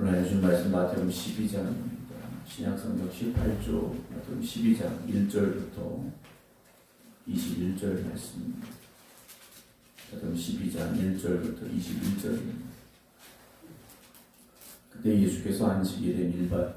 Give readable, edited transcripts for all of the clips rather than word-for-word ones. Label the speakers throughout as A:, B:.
A: 오늘 해준 말씀 마태복음 12장입니다. 신약성경 18조 마태복음 12장 1절부터 21절 말씀입니다. 마태복음 12장 1절부터 21절입니다. 그때 예수께서 안식일에 밀밭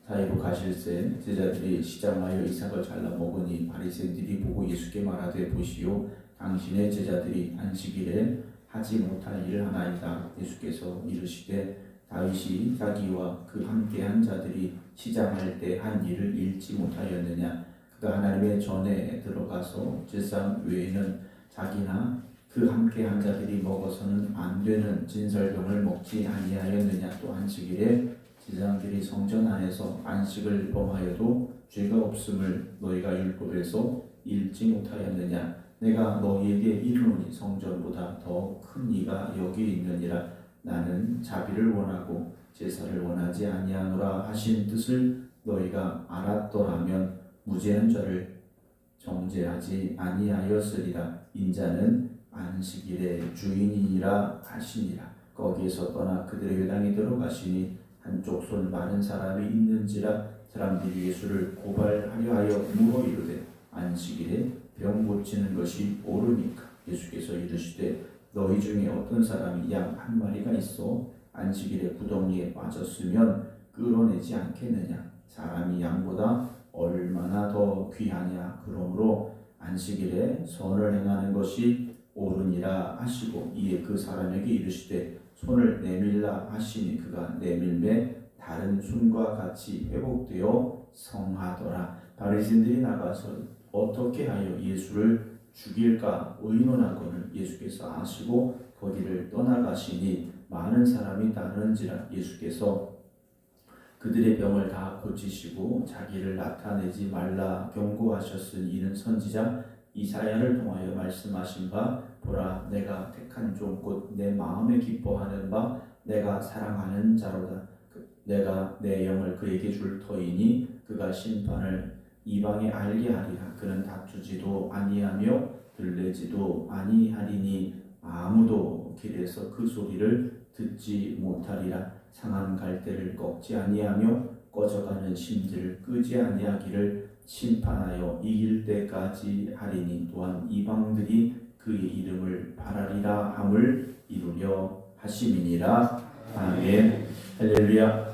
A: 사이로 가실새 제자들이 시장하여 이삭을 잘라 먹으니 바리새인들이 보고 예수께 말하되 보시오 당신의 제자들이 안식일에 하지 못할 일을 하나이다. 예수께서 이르시되 다윗이 자기와 그 함께한 자들이 시장할 때 한 일을 잃지 못하였느냐. 그가 하나님의 전에 들어가서 제사 외에는 자기나 그 함께한 자들이 먹어서는 안 되는 진설병을 먹지 아니하였느냐. 또 안식일에 제사장들이 성전 안에서 안식을 범하여도 죄가 없음을 너희가 율법에서 읽지 못하였느냐. 내가 너희에게 이르노니 성전보다 더 큰 이가 여기 있느니라. 나는 자비를 원하고 제사를 원하지 아니하노라 하신 뜻을 너희가 알았더라면 무죄한 자를 정죄하지 아니하였으리라. 인자는 안식일의 주인이니라 하시니라. 거기에서 떠나 그들의 회당에 들어가시니 한쪽 손 많은 사람이 있는지라. 사람들이 예수를 고발하려 하여 물어 이르되 안식일에 병 고치는 것이 옳으니까. 예수께서 이르시되 너희 중에 어떤 사람이 양 한 마리가 있어 안식일에 구덩이에 빠졌으면 끌어내지 않겠느냐. 사람이 양보다 얼마나 더 귀하냐. 그러므로 안식일에 선을 행하는 것이 옳으니라 하시고 이에 그 사람에게 이르시되 손을 내밀라 하시니 그가 내밀매 다른 손과 같이 회복되어 성하더라. 바리새인들이 나가서 어떻게 하여 예수를 죽일까 의논하거늘 예수께서 아시고 거기를 떠나가시니 많은 사람이 따르는지라. 예수께서 그들의 병을 다 고치시고 자기를 나타내지 말라 경고하셨으니 이는 선지자 이사야를 통하여 말씀하신 바 보라 내가 택한 종 곧 내 마음에 기뻐하는 바 내가 사랑하는 자로다. 내가 내 영을 그에게 줄 터이니 그가 심판을 이방에 알게 하리라. 그는 다투지도 아니하며 들레지도 아니하리니 아무도 길에서 그 소리를 듣지 못하리라. 상한 갈대를 꺾지 아니하며 꺼져가는 심지를 끄지 아니하기를 심판하여 이길 때까지 하리니 또한 이방들이 그의 이름을 바라리라 함을 이루려 하심이니라. 아멘. 할렐루야.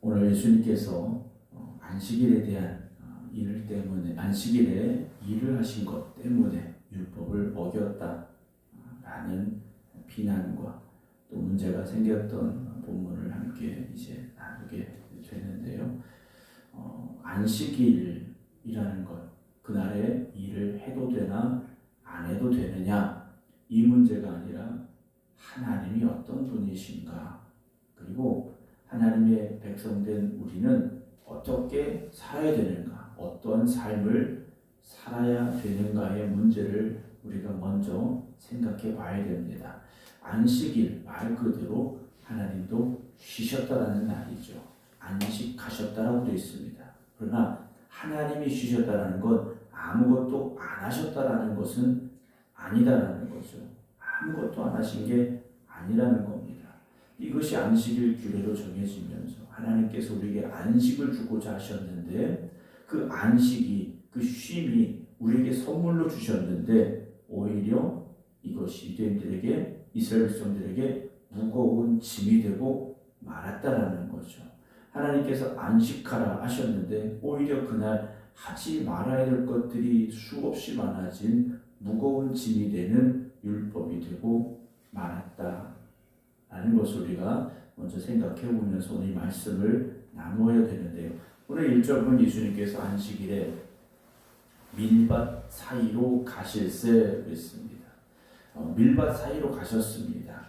A: 오늘 예수님께서 안식일에 대한 일 때문에 안식일에 일을 하신 것 때문에 율법을 어겼다라는 비난과 또 문제가 생겼던 본문을 함께 이제 나누게 되는데요. 안식일이라는 것, 그날에 일을 해도 되나 안 해도 되느냐 이 문제가 아니라 하나님이 어떤 분이신가, 그리고 하나님의 백성된 우리는 어떻게 살아야 되는가, 어떤 삶을 살아야 되는가의 문제를 우리가 먼저 생각해 봐야 됩니다. 안식일 말 그대로 하나님도 쉬셨다라는 날이죠. 안식하셨다라고 되어 있습니다. 그러나 하나님이 쉬셨다라는 건 아무것도 안 하셨다라는 것은 아니다라는 거죠. 아무것도 안 하신 게 아니라는 겁니다. 이것이 안식일 규례로 정해지면서 하나님께서 우리에게 안식을 주고자 하셨는데 그 안식이, 그 쉼이 우리에게 선물로 주셨는데 오히려 이것이 유대인들에게, 이스라엘 백성들에게 무거운 짐이 되고 말았다라는 거죠. 하나님께서 안식하라 하셨는데 오히려 그날 하지 말아야 될 것들이 수없이 많아진 무거운 짐이 되는 율법이 되고 말았다라는 것을 우리가 먼저 생각해 보면서 오늘 말씀을 나누어야 되는데요. 오늘 1절은 예수님께서 안식일에 밀밭 사이로 가실새 그랬습니다. 밀밭 사이로 가셨습니다.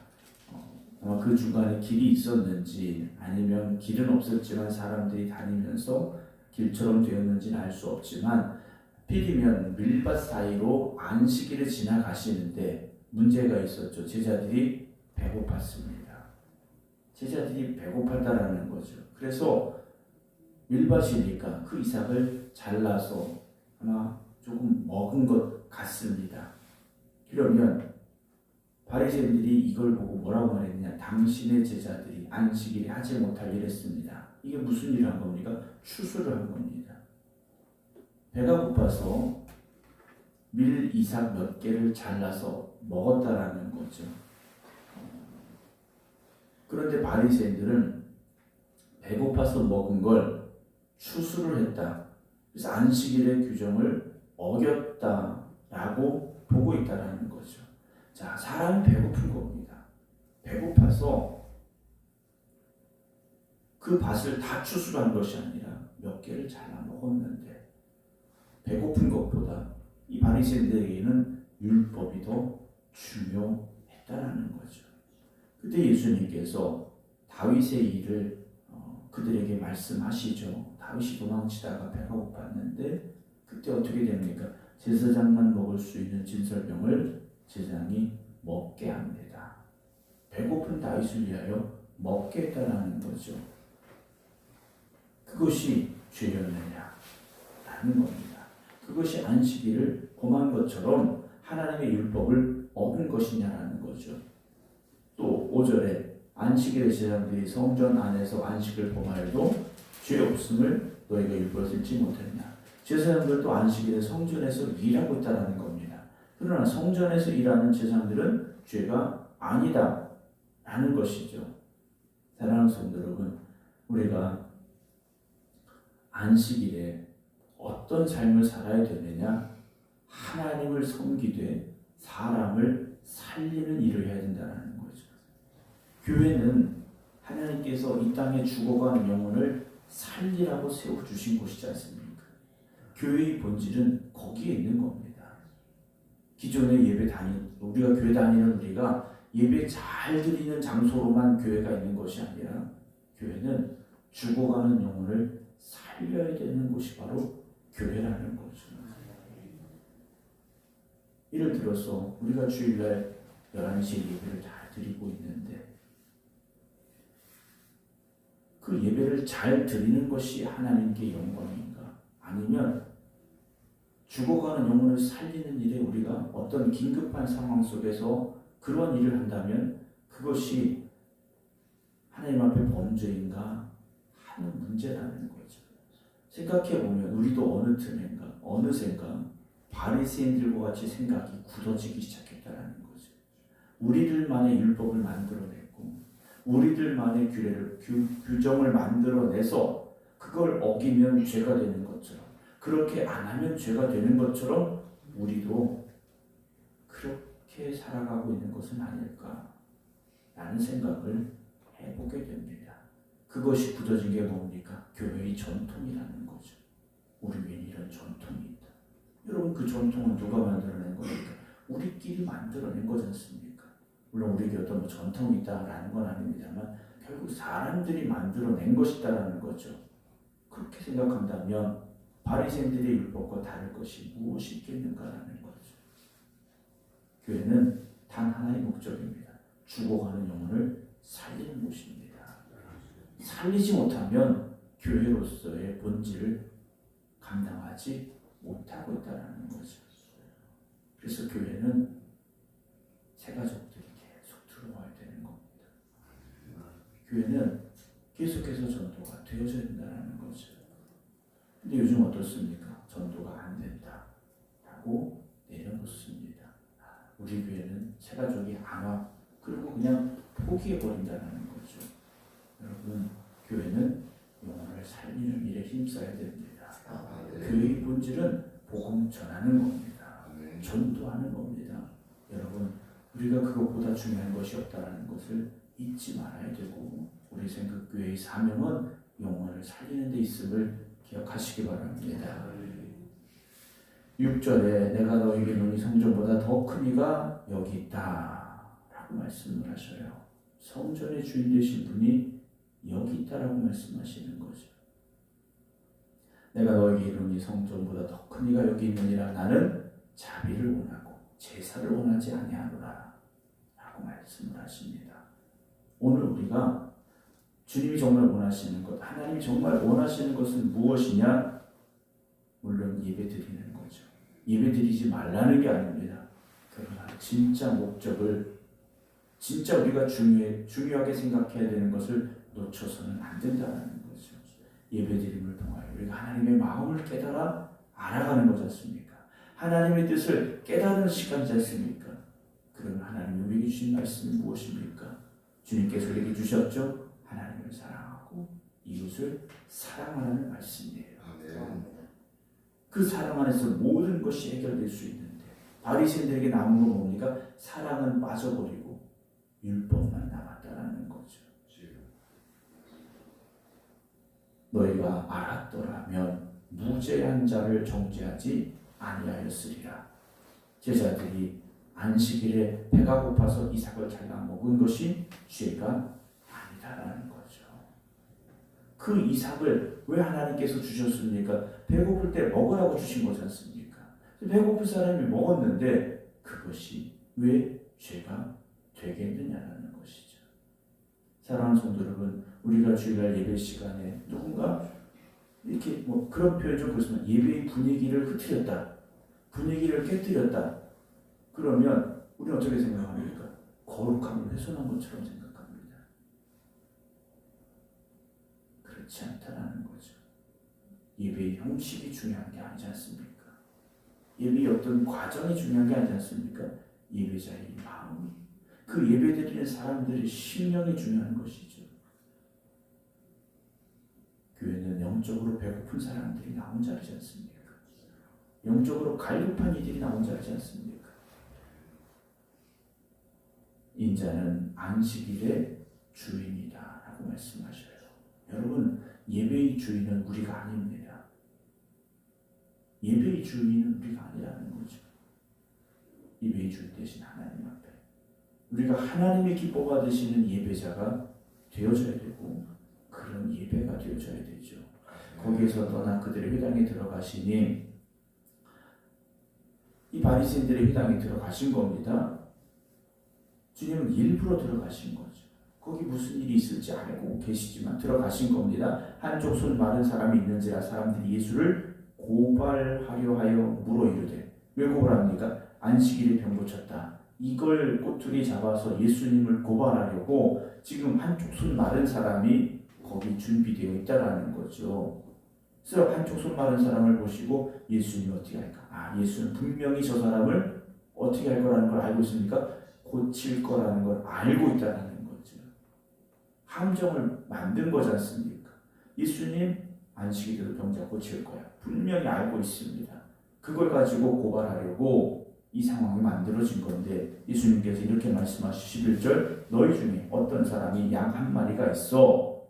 A: 아마 그 중간에 길이 있었는지 아니면 길은 없었지만 사람들이 다니면서 길처럼 되었는지는 알 수 없지만 필이면 밀밭 사이로 안식일에 지나가시는데 문제가 있었죠. 제자들이 배고팠습니다. 제자들이 배고팠다라는 거죠. 그래서 밀밭이니까 그 이삭을 잘라서 아마 조금 먹은 것 같습니다. 그러면 바리새인들이 이걸 보고 뭐라고 말했느냐? 당신의 제자들이 안식일에 하지 못할 일 했습니다. 이게 무슨 일을 한 겁니까? 추수를 한 겁니다. 배가 고파서 밀 이삭 몇 개를 잘라서 먹었다라는 거죠. 그런데 바리새인들은 배고파서 먹은 걸 추수를 했다. 그래서 안식일의 규정을 어겼다라고 보고 있다라는 거죠. 자, 사람이 배고픈 겁니다. 배고파서 그 밭을 다 추수를 한 것이 아니라 몇 개를 잘라 먹었는데 배고픈 것보다 이 바리새인들에게는 율법이 더 중요했다라는 거죠. 그때 예수님께서 다윗의 일을 그들에게 말씀하시죠. 다윗이 도망치다가 배가 고팠는데 그때 어떻게 됩니까? 제사장만 먹을 수 있는 진설병을 제사장이 먹게 합니다. 배고픈 다윗을 위하여 먹게 했다라는 거죠. 그것이 죄였느냐? 라는 겁니다. 그것이 안식일을 범한 것처럼 하나님의 율법을 어긴 것이냐라는 거죠. 또 5절에 안식일의 제사장들이 성전 안에서 안식을 범하여도 죄 없음을 너희가 율법을 듣지 못했냐. 제사장들도 안식일에 성전에서 일하고 있다는 겁니다. 그러나 성전에서 일하는 제사장들은 죄가 아니다 라는 것이죠. 사랑하는 성도 여러분, 우리가 안식일에 어떤 삶을 살아야 되느냐? 하나님을 섬기되 사람을 살리는 일을 해야 된다는 거죠. 교회는 하나님께서 이 땅에 죽어가는 영혼을 살리라고 세워주신 곳이지 않습니까? 교회의 본질은 거기에 있는 겁니다. 기존의 우리가 교회 다니는 우리가 예배 잘 드리는 장소로만 교회가 있는 것이 아니라 교회는 죽어가는 영혼을 살려야 되는 곳이 바로 교회라는 거죠. 예를 들어서 우리가 주일날 11시에 예배를 다 드리고 있는데 그 예배를 잘 드리는 것이 하나님께 영광인가? 아니면 죽어가는 영혼을 살리는 일에 우리가 어떤 긴급한 상황 속에서 그런 일을 한다면 그것이 하나님 앞에 범죄인가 하는 문제라는 거죠. 생각해보면 우리도 어느 틈인가 어느샌가 바리새인들과 같이 생각이 굳어지기 시작했다는 거죠. 우리들만의 율법을 만들어냈고 우리들만의 규정을 만들어내서 그걸 어기면 죄가 되는 것처럼 그렇게 안 하면 죄가 되는 것처럼 우리도 그렇게 살아가고 있는 것은 아닐까라는 생각을 해보게 됩니다. 그것이 굳어진 게 뭡니까? 교회의 전통이라는 거죠. 우리에게 이런 전통이 있다. 여러분 그 전통은 누가 만들어낸 겁니까? 우리끼리 만들어낸 거지 않습니까? 물론 우리에게 어떤 전통이 있다라는 건 아닙니다만 결국 사람들이 만들어낸 것이다라는 거죠. 그렇게 생각한다면 바리새인들의 율법과 다를 것이 무엇이 있겠는가라는 거죠. 교회는 단 하나의 목적입니다. 죽어가는 영혼을 살리는 곳입니다. 살리지 못하면 교회로서의 본질을 감당하지 못하고 있다는 거죠. 그래서 교회는 새 가족들이 계속 들어와야 되는 겁니다. 교회는 계속해서 전도가 되어져야 된다는 거죠. 근데 요즘 어떻습니까? 전도가 안 된다라고 내려놓습니다. 우리 교회는 새 가족이 안 와. 그리고 그냥 포기해버린다는 거죠. 여러분, 교회는 영혼을 살리는 일에 힘써야 됩니다. 교회의 본질은 복음 전하는 겁니다. 전도하는 겁니다. 여러분, 우리가 그것보다 중요한 것이 없다는 것을 잊지 말아야 되고 우리 생각교회의 사명은 영혼을 살리는 데 있음을 기억하시기 바랍니다. 6절에 내가 너에게 논이 성전보다 더 큰 이가 여기 있다 라고 말씀을 하셔요. 성전의 주인 되신 분이 여기 있다라고 말씀하시는 거죠. 내가 너에게 이르노니 성전보다 더 큰 이가 여기 있느니라. 나는 자비를 원하고 제사를 원하지 아니하노라 라고 말씀을 하십니다. 오늘 우리가 주님이 정말 원하시는 것, 하나님이 정말 원하시는 것은 무엇이냐? 물론 예배 드리는 거죠. 예배 드리지 말라는 게 아닙니다. 그러나 진짜 목적을 진짜 우리가 중요하게 생각해야 되는 것을 놓쳐서는 안 된다는 거죠. 예배드림을 통하여 우리가 하나님의 마음을 깨달아 알아가는 거지 않습니까? 하나님의 뜻을 깨달은 시간이지 않습니까? 그럼 하나님이 우리에게 주신 말씀이 무엇입니까? 주님께서 우리에게 주셨죠? 하나님을 사랑하고 이웃을 사랑하라는 말씀이에요. 그 사랑 안에서 모든 것이 해결될 수 있는데 바리새인들에게 남은 건 뭡니까? 사랑은 빠져버리고 율법만 남았다라는 거죠. 너희가 알았더라면 무죄한 자를 정죄하지 아니하였으리라. 제자들이 안식일에 배가 고파서 이삭을 잘라 먹은 것이 죄가 아니다라는 거죠. 그 이삭을 왜 하나님께서 주셨습니까? 배고플 때 먹으라고 주신 거지 않습니까? 배고플 사람이 먹었는데 그것이 왜 죄가 되겠느냐라는 것이죠. 사랑하는 성도 여러분, 우리가 주일날 예배 시간에 누군가 이렇게 뭐 그런 표현 좀 그렇지만 예배의 분위기를 흐트렸다, 분위기를 깨뜨렸다. 그러면 우리는 어떻게 생각합니까? 거룩함을 훼손한 것처럼 생각합니다. 그렇지 않다라는 거죠. 예배의 형식이 중요한 게 아니지 않습니까? 예배의 어떤 과정이 중요한 게 아니지 않습니까? 예배자의 마음이, 그 예배드리는 사람들의 심령이 중요한 것이죠. 교회는 영적으로 배고픈 사람들이 나온 자리지 않습니까? 영적으로 갈급한 이들이 나온 자리지 않습니까? 인자는 안식일의 주인이다 라고 말씀하셔요. 여러분, 예배의 주인은 우리가 아닙니다. 예배의 주인은 우리가 아니라는 거죠. 예배의 주인 대신 하나님 앞에 우리가 하나님의 기뻐 받으시는 예배자가 되어져야 되고 그런 예배가 되어져야 되죠. 거기에서 떠나 그들의 회당에 들어가시니 이 바리새인들의 회당에 들어가신 겁니다. 주님은 일부러 들어가신 거죠. 거기 무슨 일이 있을지 알고 계시지만 들어가신 겁니다. 한쪽 손 마른 사람이 있는지라 사람들이 예수를 고발하려 하여 물어 이르되, 왜 고발합니까? 안식일에 병 고쳤다. 이걸 꼬투리 잡아서 예수님을 고발하려고 지금 한쪽 손 마른 사람이 거기 준비되어 있다라는 거죠. 그래서 한쪽 손 마른 사람을 보시고 예수님이 어떻게 할까? 예수는 분명히 저 사람을 어떻게 할 거라는 걸 알고 있습니까? 고칠 거라는 걸 알고 있다는 거죠. 함정을 만든 거지 않습니까? 예수님 안식일에도 병자 고칠 거야. 분명히 알고 있습니다. 그걸 가지고 고발하려고 이 상황이 만들어진 건데 예수님께서 이렇게 말씀하시고 11절 너희 중에 어떤 사람이 양 한 마리가 있어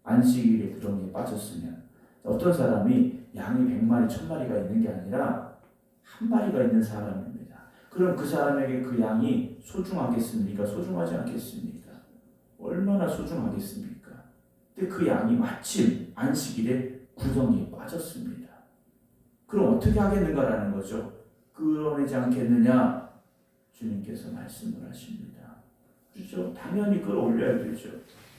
A: 안식일에 구덩이에 빠졌으면, 어떤 사람이 양이 100마리 1000마리가 있는 게 아니라 한 마리가 있는 사람입니다. 그럼 그 사람에게 그 양이 소중하겠습니까? 소중하지 않겠습니까? 얼마나 소중하겠습니까? 근데 그 양이 마침 안식일에 구덩이에 빠졌습니다. 그럼 어떻게 하겠는가라는 거죠. 끌어내지 않겠느냐? 주님께서 말씀을 하십니다. 그렇죠? 당연히 끌어올려야 되죠.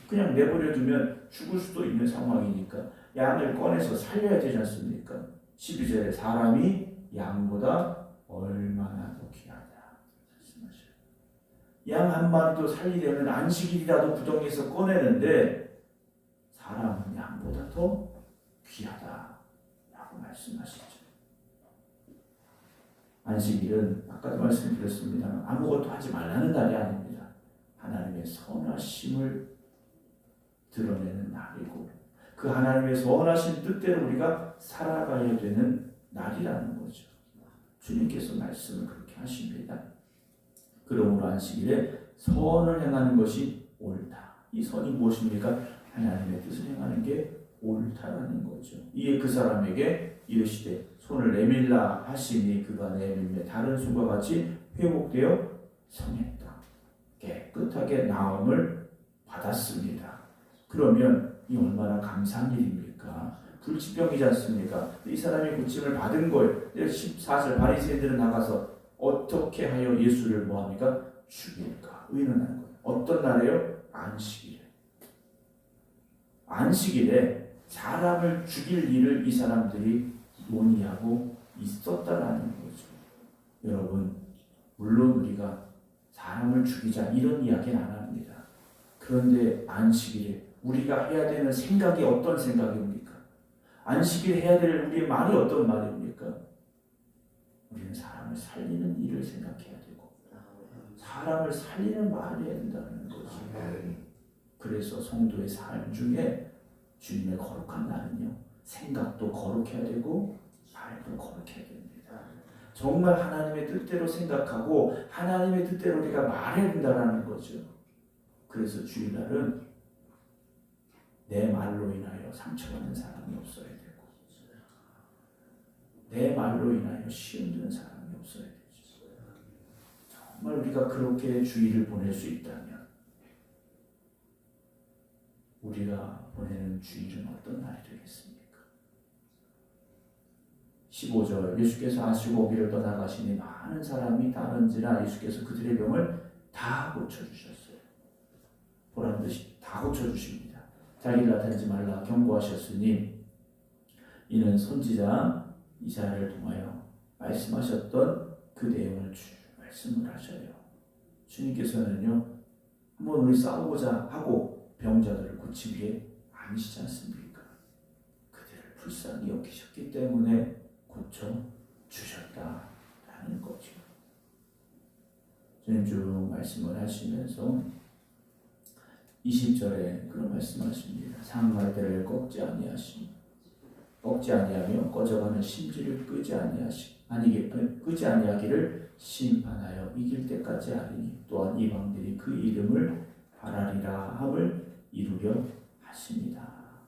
A: 그냥 내버려두면 죽을 수도 있는 상황이니까 양을 꺼내서 살려야 되지 않습니까? 12절에 사람이 양보다 얼마나 더 귀하다 말씀하셔요. 양 한 마리도 살리려면 안식일이라도 구덩이에서 꺼내는데 사람은 양보다 더 귀하다라고 말씀하시죠. 안식일은 아까도 말씀드렸습니다. 아무것도 하지 말라는 날이 아닙니다. 하나님의 선하심을 드러내는 날이고 그 하나님의 선하신 뜻대로 우리가 살아가야 되는 날이라는 거죠. 주님께서 말씀을 그렇게 하십니다. 그러므로 안식일에 선을 행하는 것이 옳다. 이 선이 무엇입니까? 하나님의 뜻을 행하는 게 옳다라는 거죠. 이에 그 사람에게 이르시되 손을 내밀라 하시니 그가 내밀매 다른 손과 같이 회복되어 성했다. 깨끗하게 나음을 받았습니다. 그러면 이 얼마나 감사한 일입니까? 불치병이지 않습니까? 이 사람이 고침을 받은 거예요. 14절 바리새인들은 나가서 어떻게 하여 예수를 뭐합니까? 죽일까? 의논하는 거예요. 어떤 날에요? 안식일에. 안식일에 사람을 죽일 일을 이 사람들이 논의하고 있었다라는 거죠. 여러분, 물론 우리가 사람 사람을 죽이자 이런 이야기는 안 합니다. 그런데 안식일에 우리가 해야 되는 생각이 어떤 생각입니까? 안식일 해야 될 우리의 말이 어떤 말입니까? 우리는 사람을 살리는 일을 생각해야 되고 사람을 살리는 말을 해야 된다는 거죠. 그래서 성도의 삶 중에 주님의 거룩한 날은요, 생각도 거룩해야 되고 말도 거룩해야 됩니다. 정말 하나님의 뜻대로 생각하고 하나님의 뜻대로 우리가 말해야 된다는 거죠. 그래서 주일날은 내 말로 인하여 상처받는 사람이 없어야 되고 내 말로 인하여 시험 드는 사람이 없어야 되죠. 정말 우리가 그렇게 주일을 보낼 수 있다면 우리가 보내는 주일은 어떤 날이 되겠습니까? 15절 예수께서 아시고 오기를 떠나가시니 많은 사람이 따른지라 예수께서 그들의 병을 다 고쳐주셨어요. 보란듯이 다 고쳐주십니다. 자기를 나타내지 말라 경고하셨으니 이는 선지자 이사야를 통하여 말씀하셨던 그 내용을 말씀을 하셔요. 주님께서는요, 한번 우리 싸우고자 하고 병자들을 고치기 위해 아니시지 않습니까? 그들을 불쌍히 여기셨기 때문에 고쳐주셨다라는 거죠. 주님 쭉 말씀을 하시면서 20절에 그런 말씀하십니다. 상할 때를 꺾지 아니하며 꺼져가는 심지를 끄지 아니하기를 심판하여 이길 때까지 하리니 또한 이방들이 그 이름을 바라리라 함을 이루려 하십니다.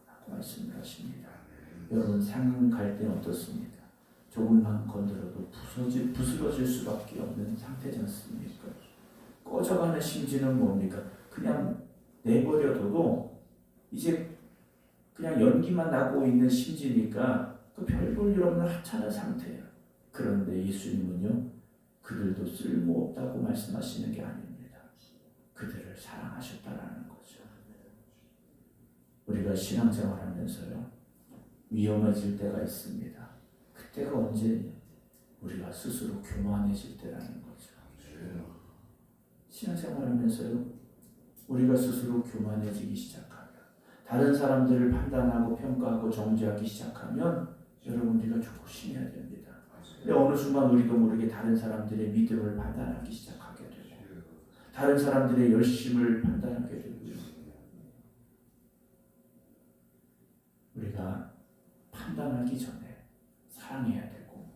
A: 라고 말씀을 하십니다. 여러분 상갈 때는 어떻습니까? 조금만 건드려도 부스러질 수밖에 없는 상태지 않습니까? 꺼져가는 심지는 뭡니까? 그냥 내버려둬도 이제 그냥 연기만 나고 있는 심지니까 그 별 볼 일 없는 하찮은 상태예요. 그런데 예수님은요, 그들도 쓸모없다고 말씀하시는 게 아닙니다. 그들을 사랑하셨다라는 거죠. 우리가 신앙생활하면서요, 위험해질 때가 있습니다. 그때가 언제냐? 우리가 스스로 교만해질 때라는 거죠. 신앙생활하면서요, 우리가 스스로 교만해지기 시작하면, 다른 사람들을 판단하고 평가하고 정죄하기 시작하면 여러분 우리가 조심해야 됩니다. 근데 어느 순간 우리도 모르게 다른 사람들의 믿음을 판단하기 시작하게 되고 다른 사람들의 열심을 판단하게 되고요. 우리가 판단하기 전에 사랑해야 되고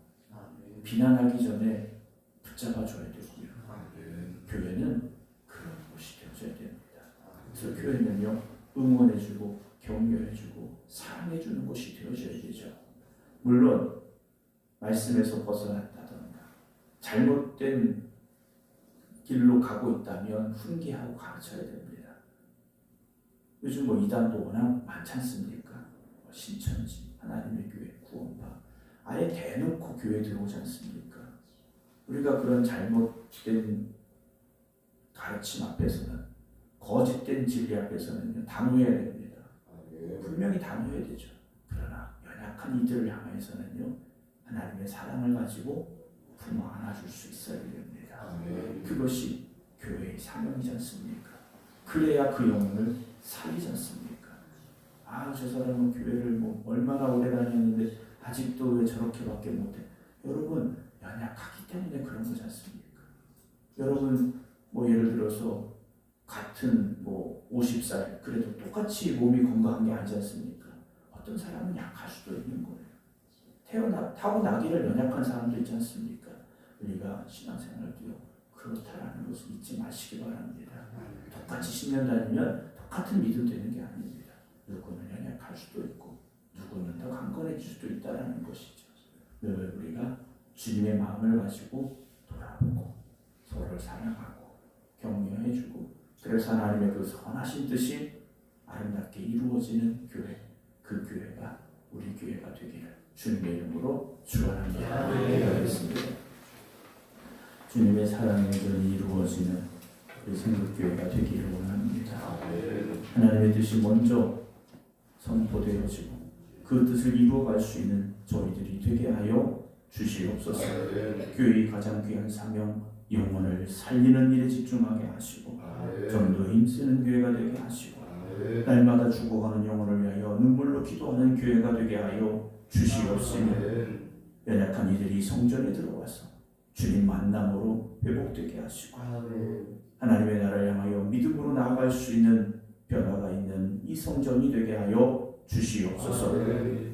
A: 비난하기 전에 붙잡아줘야 되고요. 교회는 그런 곳이 되어줘야 됩니다. 그래서 교회는요, 응원해주고 격려해주고 사랑해주는 곳이 되어줘야 되죠. 물론 말씀에서 벗어났다던가 잘못된 길로 가고 있다면 훈계하고 가르쳐야 됩니다. 요즘 이단도 워낙 많지 않습니까? 신천지, 하나님의 교회, 구원파 아예 대놓고 교회 들어오지 않습니까? 우리가 그런 잘못된 가르침 앞에서는, 거짓된 진리 앞에서는 단호해야 됩니다. 분명히 단호해야 되죠. 그러나 연약한 이들을 향해서는요, 하나님의 사랑을 가지고 품어 안아줄 수 있어야 됩니다. 그것이 교회의 사명이지 않습니까? 그래야 그 영혼을 살리지 않습니까? 저 사람은 교회를 얼마나 오래 다녔는데 아직도 왜 저렇게밖에 못해? 여러분, 연약하기 때문에 그런 거지 않습니까? 여러분 예를 들어서 같은 50살 그래도 똑같이 몸이 건강한 게 아니지 않습니까? 어떤 사람은 약할 수도 있는 거예요. 타고나기를 연약한 사람도 있지 않습니까? 우리가 신앙생활도요, 그렇다라는 것을 잊지 마시기 바랍니다. 똑같이 10년 다니면 똑같은 믿음 되는 게 아닙니다. 누구는 연약할 수도 있고 누구는 더 강건해질 수도 있다는 것이죠. 늘 우리가 주님의 마음을 가지고 돌아보고 서로를 사랑하고 격려해주고, 그래서 하나님의 그 선하신 뜻이 아름답게 이루어지는 교회, 그 교회가 우리 교회가 되기를 주님의 이름으로 축원합니다. 기도하겠습니다. 주님의 사랑의 전이 이루어지는 우리 생각교회가 되기를 원합니다. 하나님의 뜻이 먼저 선포되어지고 그 뜻을 이루어갈 수 있는 저희들이 되게 하여 주시옵소서. 교회의 가장 귀한 사명, 영혼을 살리는 일에 집중하게 하시고 좀 더 힘쓰는 교회가 되게 하시고 날마다 죽어가는 영혼을 위하여 눈물로 기도하는 교회가 되게 하여 주시옵시며 연약한 이들이 성전에 들어와서 주님 만남으로 회복되게 하시고 하나님의 나라를 향하여 믿음으로 나아갈 수 있는 변화가 있는 이 성전이 되게 하여 주시옵소서.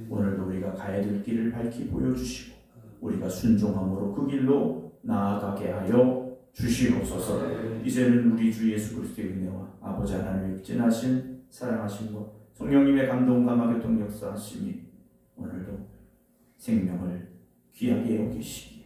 A: 오늘도 우리가 가야 될 길을 밝히 보여주시고 우리가 순종함으로 그 길로 나아가게 하여 주시옵소서. 이제는 우리 주 예수 그리스도의 은혜와 아버지 하나님의 진하신 사랑하심과 성령님의 감동과 마교통 역사하심이 오늘도 생명을 귀하게 여기시기에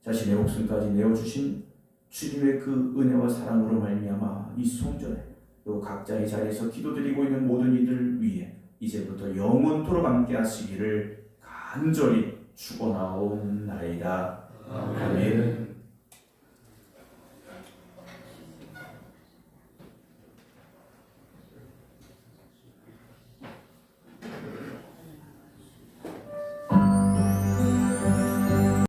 A: 자신의 목숨까지 내어주신 주님의 그 은혜와 사랑으로 말미암아 이 성전에 또 각자의 자리에서 기도드리고 있는 모든 이들 위해 이제부터 영원토록 함께 하시기를 간절히 축원하옵나이다. 아멘.